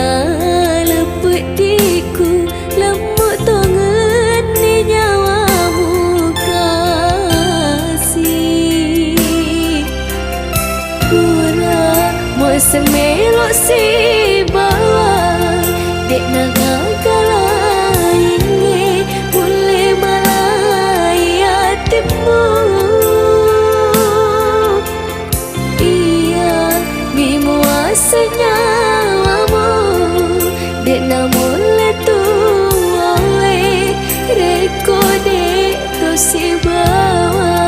Marilah lepet diku lemuk tongen ni nyawamu kasih. Pura mau semelok si bawah dek naga kalainge boleh malai hatimu. Iya bimuasanya dek namun letu awe reko dek to si bawah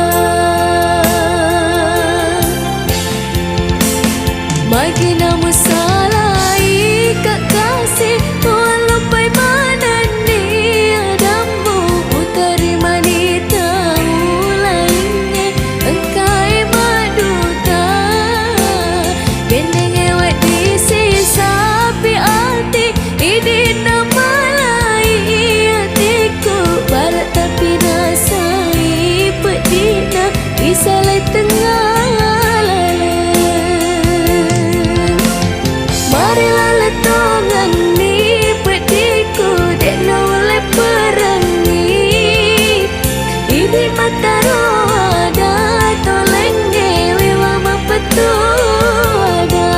bagi namu salah ikat kasih walau pai mana ni adamu utari manita lainnya engkai maduta gendeng ewek di sisa pi hati ini nama lain hatiku barat tapi nasai pedina bisa lai tengah lalang. Marilah letongan ni pediku dek nolai perangi ini mata roda tolenge wewa mapetu ada.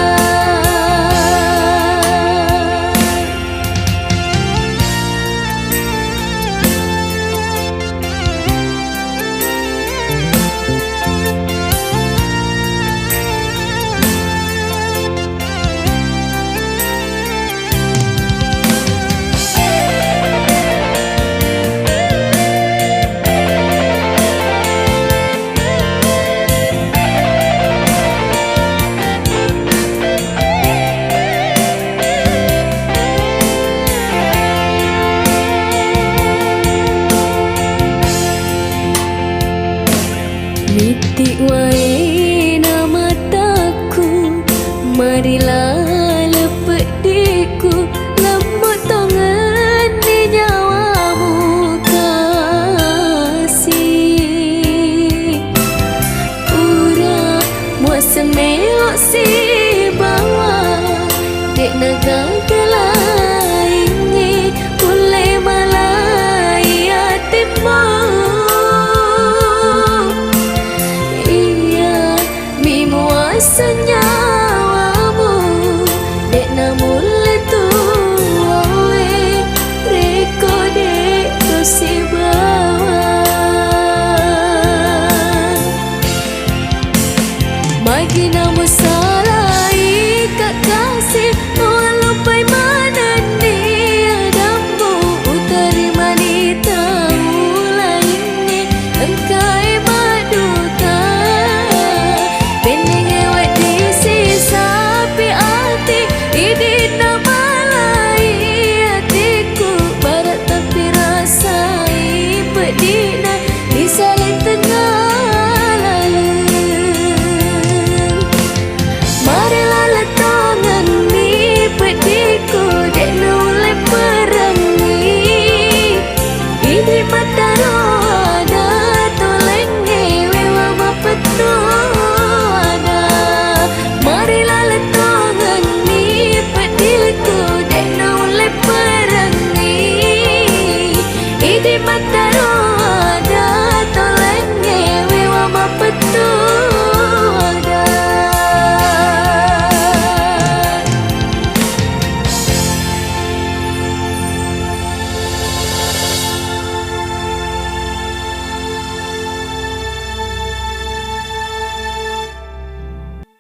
Nitik wae nama mataku marilah lepet diku lembut tongen ni nyawamu kasih. Pura muat semelok si bawah dek naga kelai